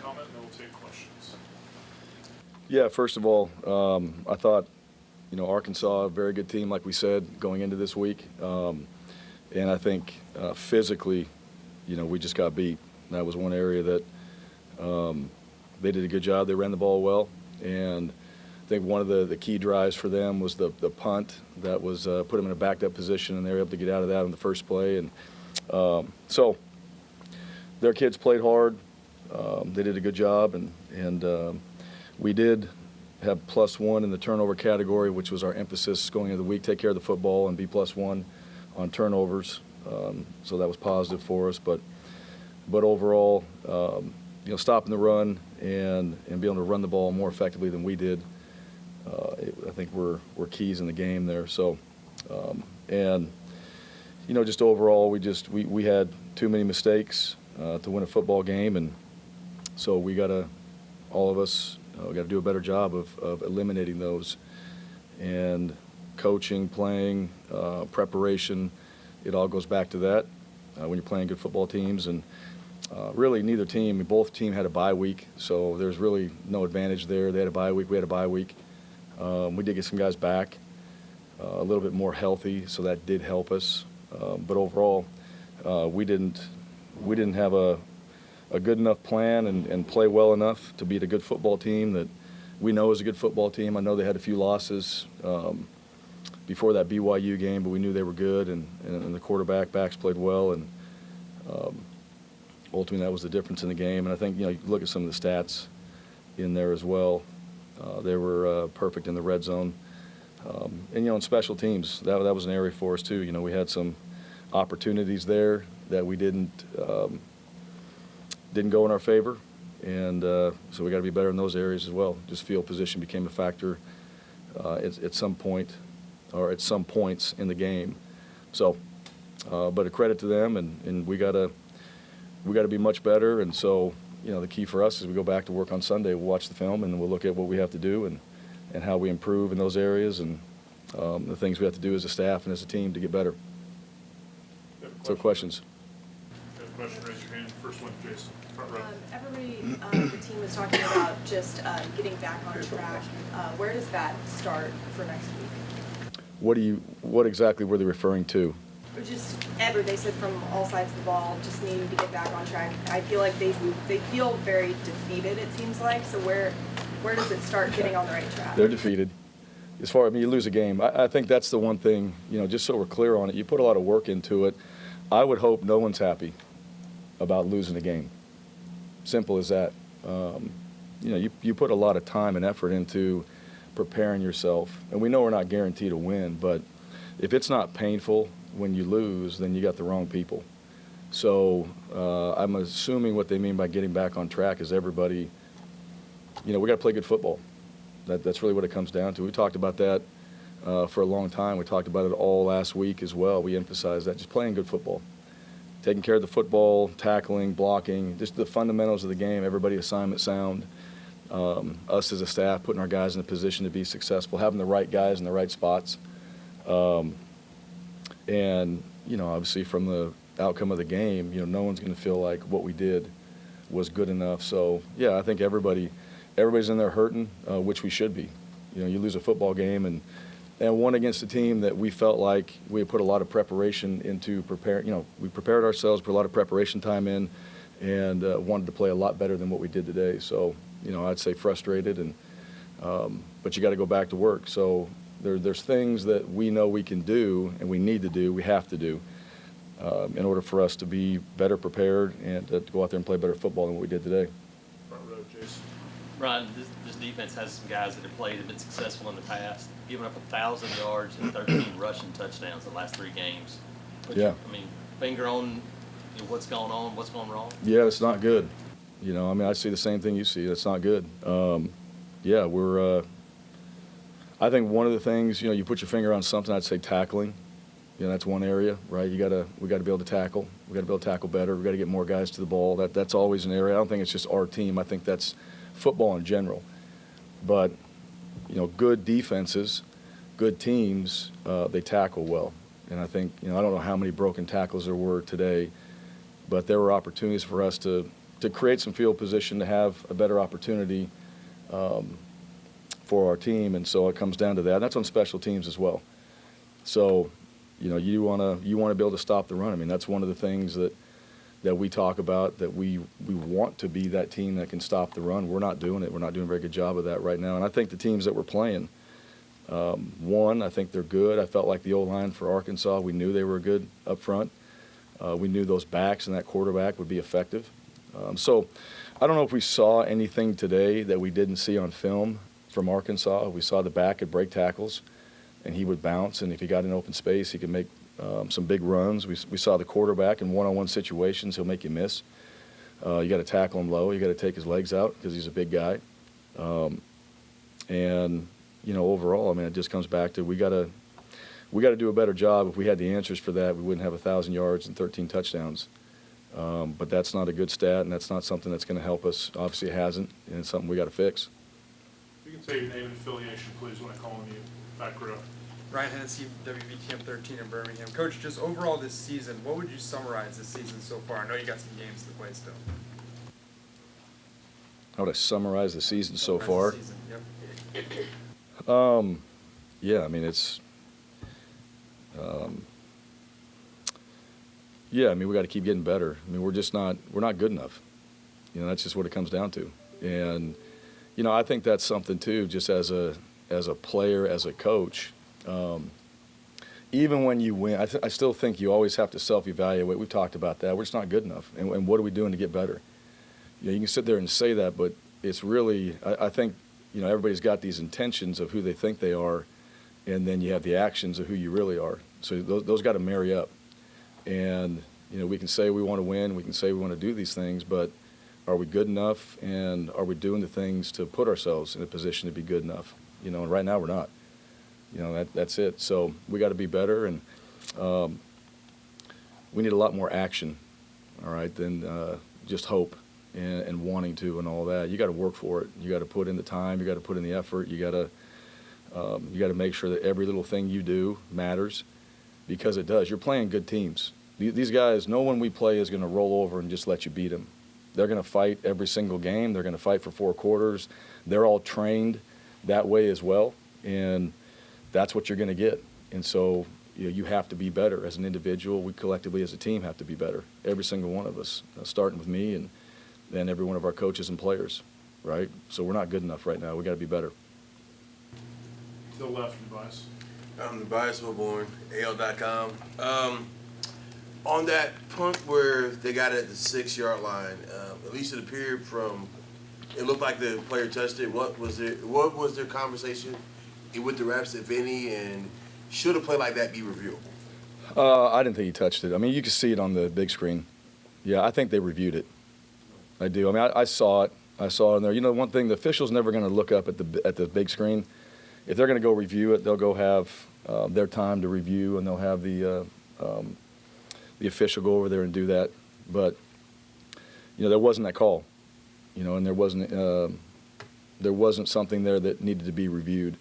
comment, and then we'll take questions. Yeah, first of all, I thought, Arkansas, a very good team, like we said, going into this week. And I think physically, we just got beat. That was one area that they did a good job. They ran the ball well. And I think one of the key drives for them was the punt that was put them in a backed-up position, and they were able to get out of that on the first play. And so their kids played hard. They did a good job, and we did have +1 in the turnover category, which was our emphasis going into the week. Take care of the football and be +1 on turnovers. So that was positive for us. But overall, stopping the run and being able to run the ball more effectively than we did, I think we're keys in the game there. So, just overall, we had too many mistakes to win a football game, and so all of us, we got to do a better job of eliminating those. And coaching, playing, preparation, it all goes back to that when you're playing good football teams. And really, both team had a bye week, so there's really no advantage there. They had a bye week, we had a bye week. We did get some guys back a little bit more healthy, so that did help us. But overall, we didn't have a good enough plan and play well enough to beat a good football team that we know is a good football team. I know they had a few losses before that BYU game, but we knew they were good, and the backs played well, and ultimately that was the difference in the game. And I think, you look at some of the stats in there as well. They were perfect in the red zone. And, in special teams, that was an area for us too. We had some opportunities there that we didn't go in our favor, and so we got to be better in those areas as well. Just field position became a factor at some point, or at some points in the game. So, but a credit to them, and we got to be much better. And so, the key for us is we go back to work on Sunday. We'll watch the film, and we'll look at what we have to do and how we improve in those areas, and the things we have to do as a staff and as a team to get better. So questions. If you have a question, raise your hand. First one, Jason, front row. The team was talking about just getting back on track. Where does that start for next week? What exactly were they referring to? They said from all sides of the ball, just needing to get back on track. I feel like they feel very defeated, it seems like. So where does it start getting on the right track? They're defeated. As far as you lose a game, I think that's the one thing, just so we're clear on it, you put a lot of work into it. I would hope no one's happy about losing a game. Simple as that. You put a lot of time and effort into preparing yourself, and we know we're not guaranteed to win, but if it's not painful when you lose, then you got the wrong people. So I'm assuming what they mean by getting back on track is everybody, we got to play good football. That's really what it comes down to. We talked about that for a long time. We talked about it all last week as well. We emphasized that, just playing good football. Taking care of the football, tackling, blocking, just the fundamentals of the game, everybody assignment sound. Us as a staff putting our guys in a position to be successful, having the right guys in the right spots. And, obviously from the outcome of the game, no one's going to feel like what we did was good enough. So, yeah, I think everybody's in there hurting, which we should be. You lose a football game and one against a team that we felt like we had put a lot of preparation into prepare. We prepared ourselves, put a lot of preparation time in, and wanted to play a lot better than what we did today. So, I'd say frustrated, but you got to go back to work. So there's things that we know we can do and we need to do, we have to do, in order for us to be better prepared and to go out there and play better football than what we did today. Front row, Jason. Bryan, this defense has some guys that have been successful in the past, giving up 1,000 yards and 13 rushing touchdowns the last 3 games. Yeah. Finger on what's going on, what's going wrong? Yeah, it's not good. I see the same thing you see. That's not good. I think one of the things, you put your finger on something, I'd say tackling. That's one area, right? We got to be able to tackle. We got to be able to tackle better. We got to get more guys to the ball. That's always an area. I don't think it's just our team. I think that's football in general. But, good defenses, good teams, they tackle well. And I think, I don't know how many broken tackles there were today, but there were opportunities for us to to create some field position to have a better opportunity for our team, and so it comes down to that. And that's on special teams as well. So, you want to be able to stop the run. I mean, that's one of the things that we talk about, that we want to be that team that can stop the run. We're not doing it. We're not doing a very good job of that right now. And I think the teams that we're playing, I think they're good. I felt like the O-line for Arkansas, we knew they were good up front. We knew those backs and that quarterback would be effective. So I don't know if we saw anything today that we didn't see on film from Arkansas. We saw the back could break tackles, and he would bounce, and if he got in open space, he could make some big runs. We saw the quarterback in one-on-one situations. He'll make you miss. You got to tackle him low. You got to take his legs out because he's a big guy. And overall, I mean, it just comes back to we got to do a better job. If we had the answers for that, we wouldn't have 1,000 yards and 13 touchdowns. But that's not a good stat, and that's not something that's going to help us. Obviously, it hasn't, and it's something we got to fix. You can say your name and affiliation, please, when I call on you. Back row. Bryan Hennessy, WBTM 13 in Birmingham. Coach, just overall this season, what would you summarize this season so far? I know you got some games to play still. How would I summarize the season so far? Summarize the season, yep. Yeah, I mean, it's yeah, I mean, we got to keep getting better. I mean, we're not good enough. That's just what it comes down to. And I think that's something too, just as a player, as a coach. Even when you win, I still think you always have to self-evaluate. We've talked about that. We're just not good enough. And what are we doing to get better? You can sit there and say that, but it's really, I think, everybody's got these intentions of who they think they are, and then you have the actions of who you really are. So those got to marry up. And, we can say we want to win, we can say we want to do these things, but are we good enough, and are we doing the things to put ourselves in a position to be good enough? And right now we're not. That's it. So we got to be better, and we need a lot more action, all right, than just hope and wanting to and all that. You got to work for it. You got to put in the time. You got to put in the effort. You got to make sure that every little thing you do matters, because it does. You're playing good teams. These guys, no one we play is going to roll over and just let you beat them. They're going to fight every single game. They're going to fight for 4 quarters. They're all trained that way as well, and that's what you're going to get. And so you have to be better as an individual. We collectively as a team have to be better, every single one of us, starting with me and then every one of our coaches and players, right? So we're not good enough right now. We got to be better. To the left, Tobias. I'm Tobias Auburn, AL.com. On that punt where they got it at the 6-yard line, at least it appeared it looked like the player touched it. What was their conversation with the refs, if any, and should a play like that be reviewable? I didn't think he touched it. I mean, you can see it on the big screen. Yeah, I think they reviewed it. I do. I mean, I saw it. I saw it in there. One thing, the official's never going to look up at the big screen. If they're going to go review it, they'll go have their time to review, and they'll have the official go over there and do that. But there wasn't that call, and there wasn't something there that needed to be reviewed,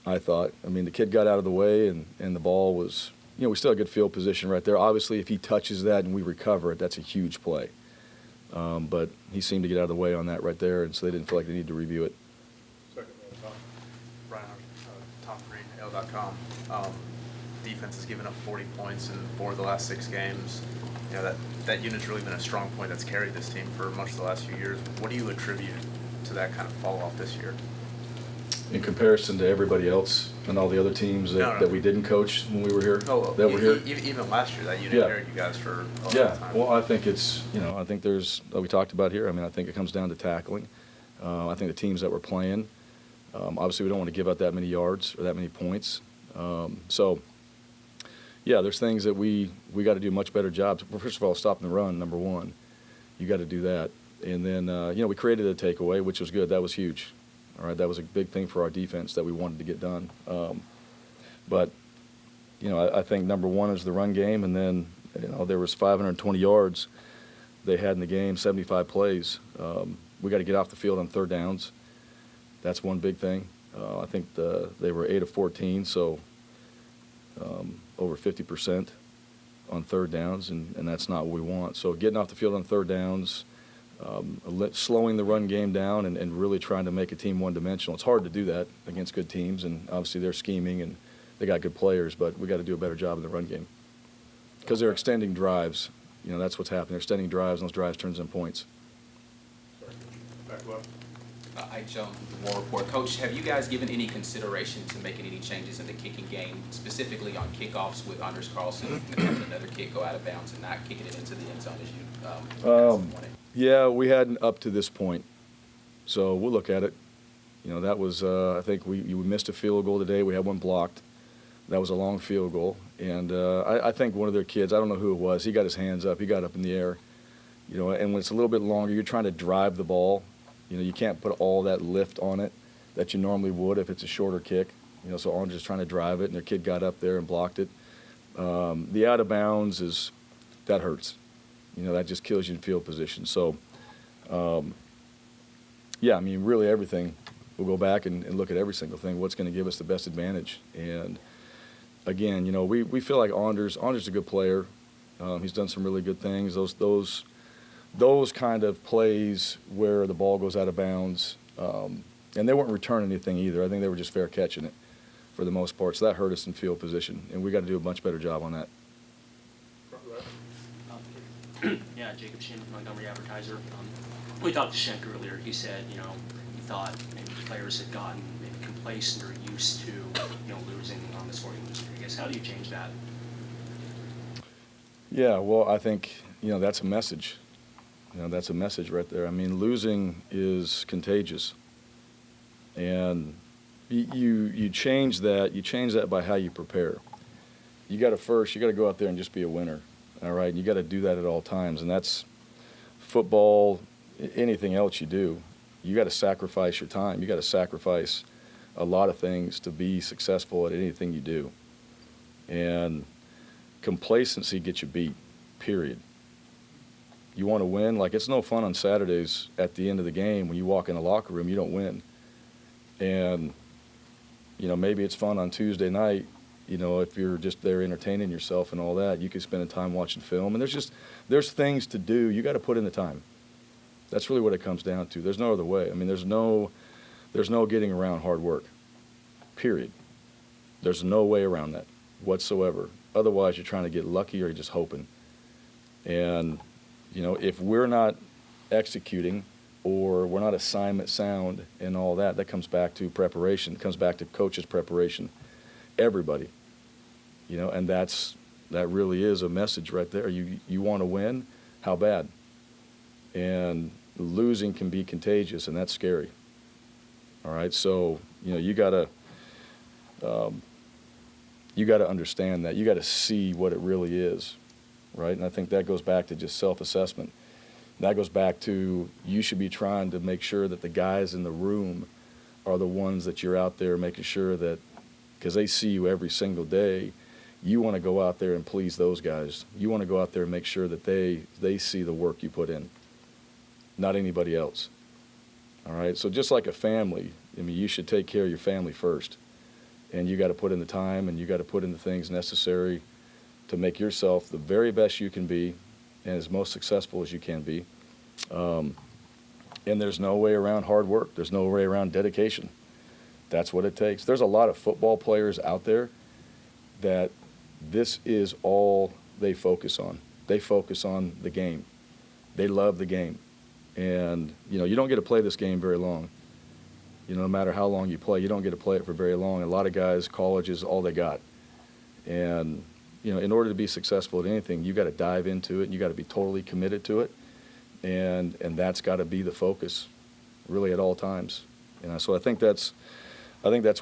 I thought. I mean, the kid got out of the way, and the ball was, we still had good field position right there. Obviously, if he touches that and we recover it, that's a huge play. But he seemed to get out of the way on that right there, and so they didn't feel like they needed to review it. Second row, top. Bryan, Tom Green, AL.com. Defense has given up 40 points in 4 of the last 6 games. That unit's really been a strong point that's carried this team for much of the last few years. What do you attribute to that kind of fall off this year? In comparison to everybody else and all the other teams that we didn't coach when we were here, Even last year, that unit carried you guys for a long time. Well, I think it's, I think there's, we talked about here, I mean, I think it comes down to tackling. I think the teams that we're playing, obviously we don't want to give up that many yards or that many points. So, yeah, there's things that we got to do a much better job. Well, first of all, stopping the run, number one. You got to do that. And then, we created a takeaway, which was good. That was huge. All right, that was a big thing for our defense that we wanted to get done. But, I think number one is the run game, and then, there was 520 yards they had in the game, 75 plays. We got to get off the field on 3rd downs. That's one big thing. I think they were 8 of 14, so over 50% on 3rd downs, and that's not what we want. So getting off the field on 3rd downs, slowing the run game down and really trying to make a team one-dimensional. It's hard to do that against good teams, and obviously they're scheming and they got good players, but we got to do a better job in the run game because they're extending drives. You know, that's what's happening. They're extending drives, and those drives turns into points. Back left. Ike Jones with the War Report. Coach, have you guys given any consideration to making any changes in the kicking game, specifically on kickoffs with Anders Carlson having another kick go out of bounds and not kicking it into the end zone as you wanted? Yeah, we hadn't up to this point, so we'll look at it. You know, that was I think we missed a field goal today. We had one blocked. That was a long field goal, and I think one of their kids, I don't know who it was, he got his hands up, he got up in the air. You know, and when it's a little bit longer, you're trying to drive the ball. You know, you can't put all that lift on it that you normally would if it's a shorter kick. You know, so Orange is trying to drive it, and their kid got up there and blocked it. The out of bounds that hurts. You know, that just kills you in field position. So, yeah, I mean, really everything. We'll go back and look at every single thing. What's going to give us the best advantage? And again, you know, we feel like Anders is a good player. He's done some really good things. Those kind of plays where the ball goes out of bounds, and they weren't returning anything either. I think they were just fair catching it for the most part. So that hurt us in field position, and we got to do a much better job on that. Yeah, Jacob Shin, Montgomery Advertiser. We talked to Schenk earlier. He said, you know, he thought maybe players had gotten maybe complacent or used to, you know, losing on the scoring loser. I guess, how do you change that? Yeah, well, I think, you know, that's a message. You know, that's a message right there. I mean, losing is contagious. And you change that. You change that by how you prepare. You got to go out there and just be a winner. All right, and you got to do that at all times, and that's football, anything else you do. You got to sacrifice your time. You got to sacrifice a lot of things to be successful at anything you do. And complacency gets you beat, period. You want to win? Like, it's no fun on Saturdays at the end of the game when you walk in the locker room, you don't win. And, you know, maybe it's fun on Tuesday night. You know, if you're just there entertaining yourself and all that, you could spend the time watching film. And there's things to do. You got to put in the time. That's really what it comes down to. There's no other way. I mean, there's no getting around hard work, period. There's no way around that whatsoever. Otherwise, you're trying to get lucky or you're just hoping. And, you know, if we're not executing or we're not assignment sound and all that, that comes back to preparation. It comes back to coaches' preparation. Everybody. You know, and that really is a message right there. You want to win? How bad? And losing can be contagious, and that's scary. All right, so you know you gotta understand that. You got to see what it really is, right? And I think that goes back to just self-assessment. That goes back to you should be trying to make sure that the guys in the room are the ones that you're out there making sure that, because they see you every single day, you want to go out there and please those guys. You want to go out there and make sure that they see the work you put in, not anybody else. All right? So just like a family, I mean, you should take care of your family first. And you got to put in the time and you got to put in the things necessary to make yourself the very best you can be and as most successful as you can be. And there's no way around hard work. There's no way around dedication. That's what it takes. There's a lot of football players out there that this is all they focus on. They focus on the game. They love the game. And, you know, you don't get to play this game very long. You know, no matter how long you play, you don't get to play it for very long. And a lot of guys, college is all they got. And, you know, in order to be successful at anything, you got to dive into it. And you got to be totally committed to it. And that's got to be the focus, really, at all times. You know, so I think that's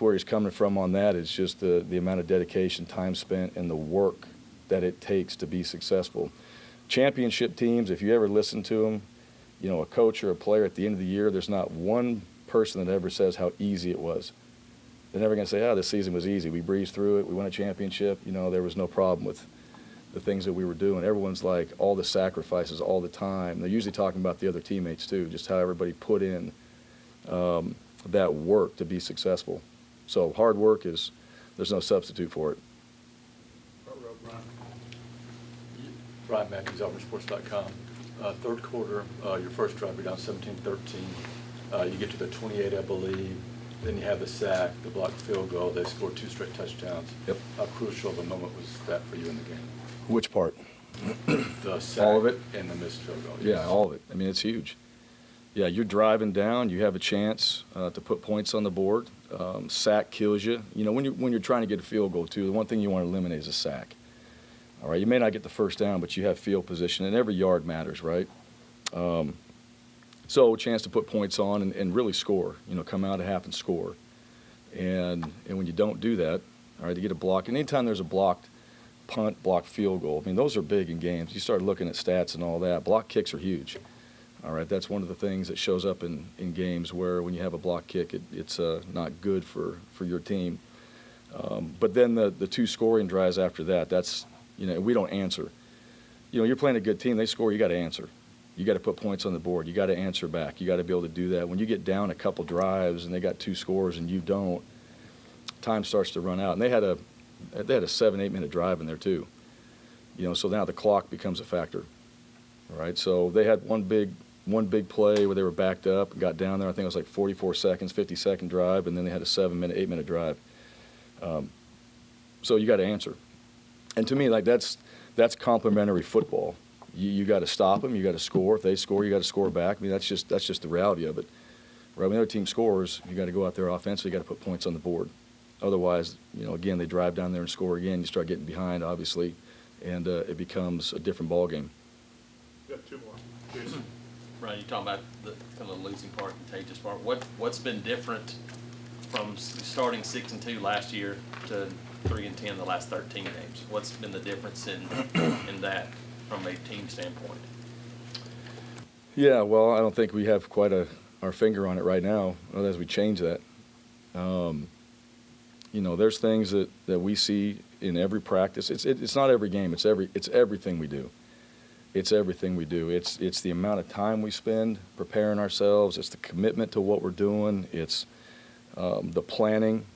where he's coming from on that. Is just the amount of dedication, time spent, and the work that it takes to be successful. Championship teams, if you ever listen to them, you know, a coach or a player at the end of the year, there's not one person that ever says how easy it was. They're never going to say, oh, this season was easy. We breezed through it. We won a championship. You know, there was no problem with the things that we were doing. Everyone's like, all the sacrifices all the time. They're usually talking about the other teammates, too, just how everybody put in that work to be successful. So hard work there's no substitute for it. Bryan. Bryan Matthews, AuburnSports.com. Third quarter, your first drive, you're down 17-13. You get to the 28, I believe. Then you have the sack, the blocked field goal. They scored 2 straight touchdowns. Yep. How crucial of a moment was that for you in the game? Which part? The sack All of it? and the missed field goal. Yeah, all of it. I mean, it's huge. Yeah, you're driving down. You have a chance to put points on the board. Sack kills you. You know, when you're trying to get a field goal, too, the one thing you want to eliminate is a sack. All right, you may not get the first down, but you have field position, and every yard matters, right? So a chance to put points on and really score, you know, come out at half and score. And when you don't do that, all right, you get a block. And anytime there's a blocked punt, blocked field goal, I mean, those are big in games. You start looking at stats and all that. Block kicks are huge. All right, that's one of the things that shows up in games where when you have a block kick, it's not good for your team. But then the 2 scoring drives after that, that's, you know, we don't answer. You know, you're playing a good team, they score, you got to answer. You got to put points on the board. You got to answer back. You got to be able to do that. When you get down a couple drives and they got 2 scores and you don't, time starts to run out. And they had a 7-8 minute drive in there too. You know, so now the clock becomes a factor. All right, so they had one big play where they were backed up and got down there. I think it was like 44 seconds, 50-second drive, and then they had a 8 minute drive. So you got to answer. And to me, like that's complementary football. You got to stop them. You got to score. If they score, you got to score back. I mean, that's just the reality of it. Right? When the other team scores, you got to go out there offensively. You got to put points on the board. Otherwise, you know, again, they drive down there and score again. You start getting behind, obviously, and it becomes a different ball game. You got 2 more. Jason. Bryan, you're talking about the kind of losing part, contagious part. What's been different from starting 6-2 last year to 3-10 the last 13 games? What's been the difference in that from a team standpoint? Yeah, well, I don't think we have quite our finger on it right now as we change that. You know, there's things that we see in every practice. It's not every game. It's everything we do. It's everything we do. It's the amount of time we spend preparing ourselves. It's the commitment to what we're doing. It's the planning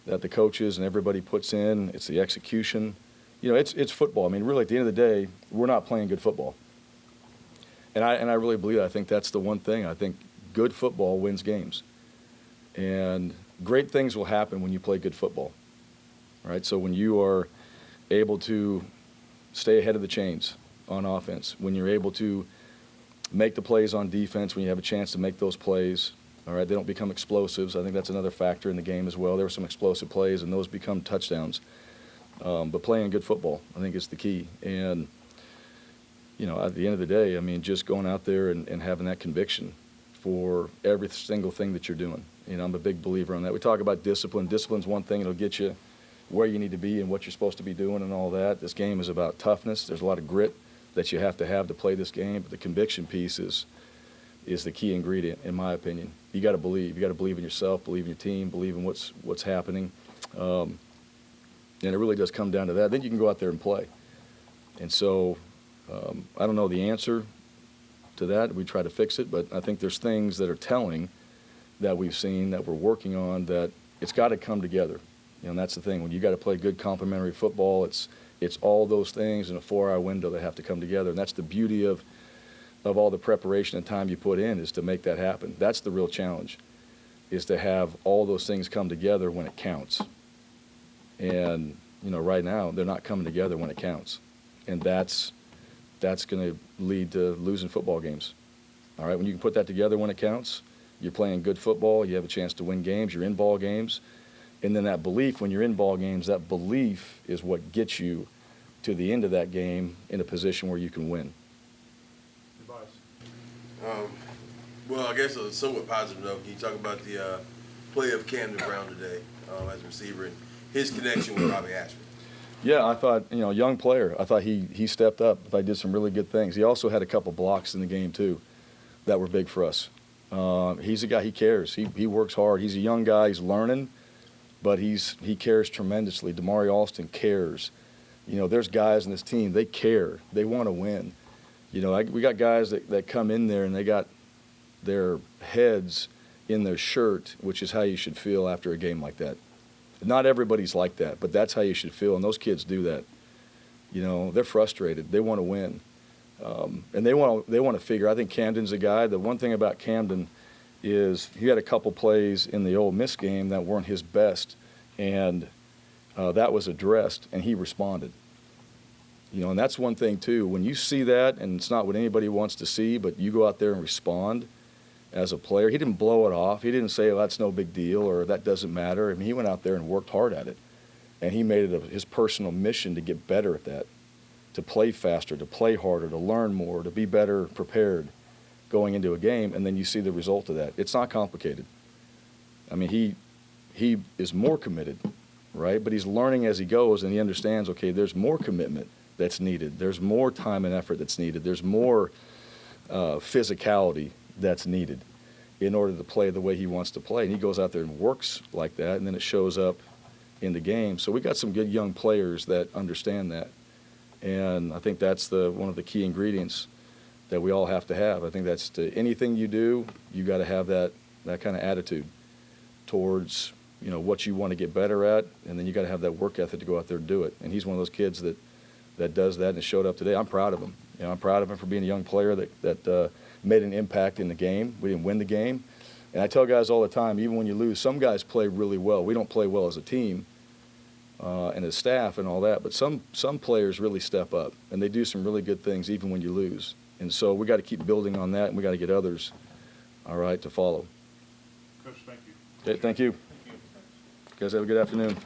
that the coaches and everybody puts in. It's the execution. You know, it's football. I mean, really, at the end of the day, we're not playing good football. And I really believe that. I think that's the one thing. I think good football wins games. And great things will happen when you play good football. All right? So when you are able to stay ahead of the chains on offense, when you're able to make the plays on defense, when you have a chance to make those plays, all right, they don't become explosives. I think that's another factor in the game as well. There were some explosive plays, and those become touchdowns. But playing good football, I think, is the key. And, you know, at the end of the day, I mean, just going out there and having that conviction for every single thing that you're doing. You know, I'm a big believer on that. We talk about discipline. Discipline's one thing. It'll get you where you need to be and what you're supposed to be doing and all that. This game is about toughness. There's a lot of grit that you have to play this game. But the conviction piece is the key ingredient, in my opinion. You got to believe. You got to believe in yourself, believe in your team, believe in what's happening. And it really does come down to that. Then you can go out there and play. And so I don't know the answer to that. We try to fix it, but I think there's things that are telling that we've seen that we're working on that it's got to come together. You know, and that's the thing. When you got to play good complementary football, it's all those things in a 4-hour window that have to come together. And that's the beauty of all the preparation and time you put in is to make that happen. That's the real challenge, is to have all those things come together when it counts. And, you know, right now they're not coming together when it counts. And that's going to lead to losing football games. All right, when you can put that together when it counts, you're playing good football, you have a chance to win games, you're in ball games. And then that belief, when you're in ball games, that belief is what gets you to the end of that game in a position where you can win. Advice. Well, I guess a somewhat positive note. Can you talk about the play of Camden Brown today as a receiver and his connection with Robbie Ashman? Yeah, I thought, you know, young player. I thought he stepped up. I thought he did some really good things. He also had a couple blocks in the game, too, that were big for us. He's a guy, he cares. He works hard. He's a young guy. He's learning, but he cares tremendously. Damari Alston cares. You know, there's guys in this team, they care. They want to win. You know, we got guys that come in there and they got their heads in their shirt, which is how you should feel after a game like that. Not everybody's like that, but that's how you should feel, and those kids do that. You know, they're frustrated. They want to win. And they want to figure. I think Camden's a guy. The one thing about Camden is he had a couple plays in the Ole Miss game that weren't his best, and that was addressed, and he responded. You know, and that's one thing too. When you see that, and it's not what anybody wants to see, but you go out there and respond as a player. He didn't blow it off. He didn't say, "Oh, that's no big deal," or "That doesn't matter." I mean, he went out there and worked hard at it, and he made it his personal mission to get better at that, to play faster, to play harder, to learn more, to be better prepared going into a game. And then you see the result of that. It's not complicated. I mean, he is more committed, right? But he's learning as he goes, and he understands, okay, there's more commitment that's needed. There's more time and effort that's needed. There's more physicality that's needed in order to play the way he wants to play. And he goes out there and works like that, and then it shows up in the game. So we got some good young players that understand that. And I think that's one of the key ingredients that we all have to have. I think that's anything you do, you got to have that kind of attitude towards, you know, what you want to get better at, and then you got to have that work ethic to go out there and do it. And he's one of those kids that does that and showed up today. I'm proud of him. You know, I'm proud of him for being a young player that made an impact in the game. We didn't win the game. And I tell guys all the time, even when you lose, some guys play really well. We don't play well as a team and as staff and all that, but some players really step up, and they do some really good things even when you lose. And so we got to keep building on that, and we got to get others, all right, to follow. Coach, thank you. Okay, thank you. Thank you. Guys, have a good afternoon.